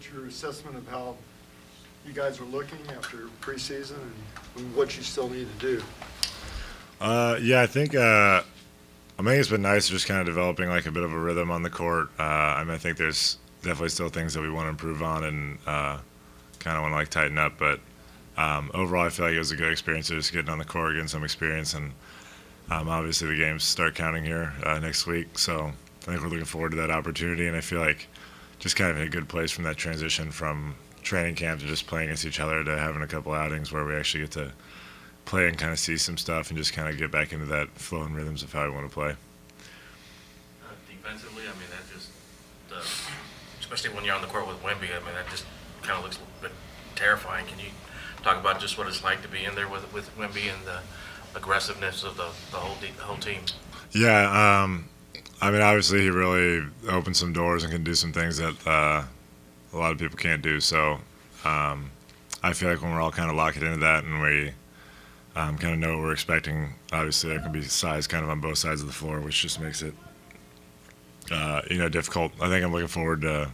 What's your assessment of how you guys are looking after preseason and what you still need to do? Yeah, I think it's been nice just kind of developing like a bit of a rhythm on the court. I think there's definitely still things that we want to improve on and kind of want to like tighten up. But overall, I feel like it was a good experience just getting on the court, getting some experience, and obviously the games start counting here next week. So I think we're looking forward to that opportunity, and I feel like just kind of in a good place from that transition from training camp to just playing against each other to having a couple outings where we actually get to play and kind of see some stuff and just kind of get back into that flow and rhythms of how we want to play. Defensively, that just, especially when you're on the court with Wemby, that just kind of looks a bit terrifying. Can you talk about just what it's like to be in there with Wemby and the aggressiveness of the whole team? Yeah, obviously he really opens some doors and can do some things that a lot of people can't do. So I feel like when we're all kind of locking into that and we kind of know what we're expecting, obviously there can be size kind of on both sides of the floor, which just makes it difficult. I think I'm looking forward to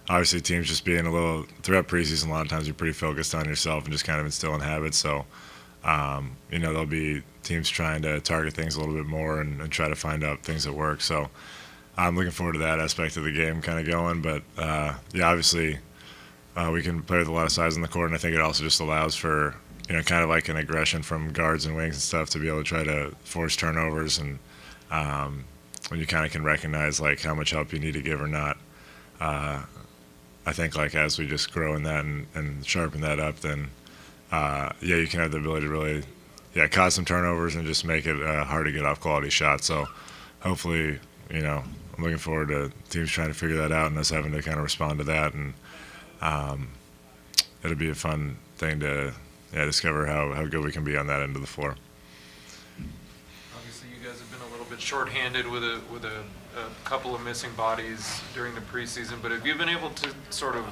obviously teams just being a little throughout preseason. A lot of times you're pretty focused on yourself and just kind of instilling habits. So there'll be teams trying to target things a little bit more and try to find out things that work. So I'm looking forward to that aspect of the game kind of going. But obviously we can play with a lot of size on the court, and I think it also just allows for kind of like an aggression from guards and wings and stuff to be able to try to force turnovers, and when you kind of can recognize like how much help you need to give or not. I think like as we just grow in that and sharpen that up, then you can have the ability to really cause some turnovers and just make it hard to get off quality shots. So hopefully, I'm looking forward to teams trying to figure that out and us having to kind of respond to that, and it'll be a fun thing to discover how good we can be on that end of the floor. Obviously, you guys have been a little bit shorthanded with a couple of missing bodies during the preseason, but have you been able to sort of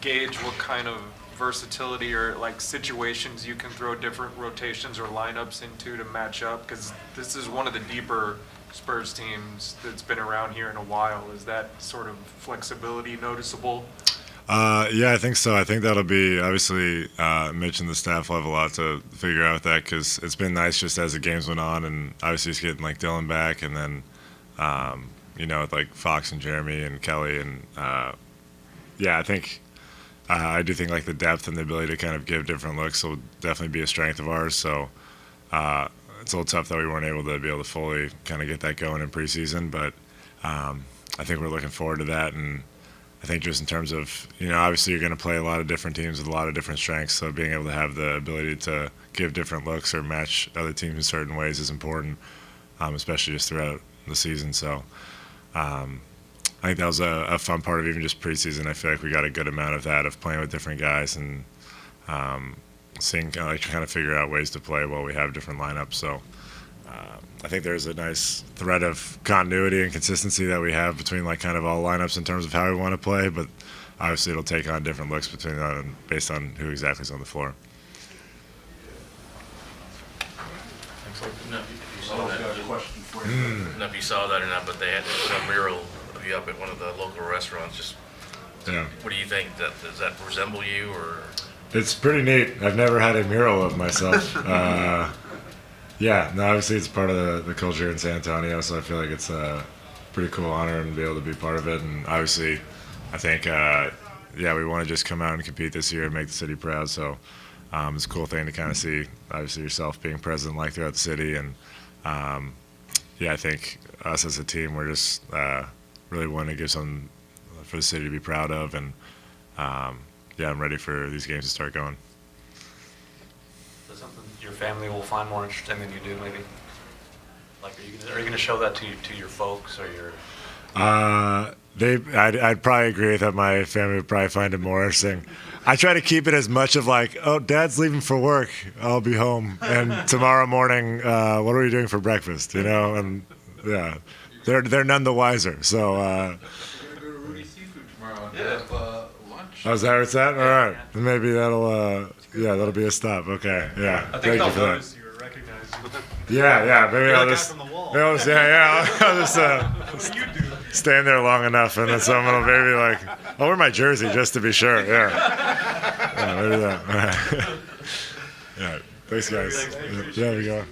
gauge what kind of versatility or like situations you can throw different rotations or lineups into to match up? Because this is one of the deeper Spurs teams that's been around here in a while. Is that sort of flexibility noticeable? I think so. I think that'll be obviously Mitch and the staff will have a lot to figure out with that, because it's been nice just as the games went on, and obviously it's getting like Dylan back, and then with like Fox and Jeremy and Kelly, and I think I do think like the depth and the ability to kind of give different looks will definitely be a strength of ours. So it's a little tough that we weren't able to fully kind of get that going in preseason, but I think we're looking forward to that. And I think just in terms of, obviously you're going to play a lot of different teams with a lot of different strengths, so being able to have the ability to give different looks or match other teams in certain ways is important, especially just throughout the season. So I think that was a fun part of even just preseason. I feel like we got a good amount of that, of playing with different guys and seeing kind of figure out ways to play while we have different lineups. So I think there's a nice thread of continuity and consistency that we have between like kind of all lineups in terms of how we want to play, but obviously it'll take on different looks between that and based on who exactly is on the floor. I don't know if you saw that or not, but they had to put a mural of you up at one of the local restaurants. What do you think? Does that resemble you, or? It's pretty neat. I've never had a mural of myself. Obviously it's part of the culture in San Antonio, so I feel like it's a pretty cool honor and be able to be part of it. And obviously, I think, we want to just come out and compete this year and make the city proud. So it's a cool thing to kind of see, obviously, yourself being present like throughout the city. And I think us as a team, we're just really wanting to give something for the city to be proud of. And I'm ready for these games to start going. Is that something your family will find more interesting than you do, maybe? Like, are you going to show that to your folks or your? I'd probably agree that my family would probably find it more interesting. I try to keep it as much of like, oh, Dad's leaving for work, I'll be home, and tomorrow morning, what are we doing for breakfast? And they're none the wiser. So. We're gonna go to Rudy's Seafood tomorrow and have lunch. Oh, is that where it's at? All right, maybe that'll be a stop. Okay, yeah. I think Thank they'll you for that. notice you or recognize you. Yeah, maybe You're I'll the guy just. from the wall. I'll just. What do you do? stand there long enough, and then someone will maybe like, "I'll wear my jersey just to be sure." Yeah, maybe that. Yeah, thanks guys. Yeah, there we go.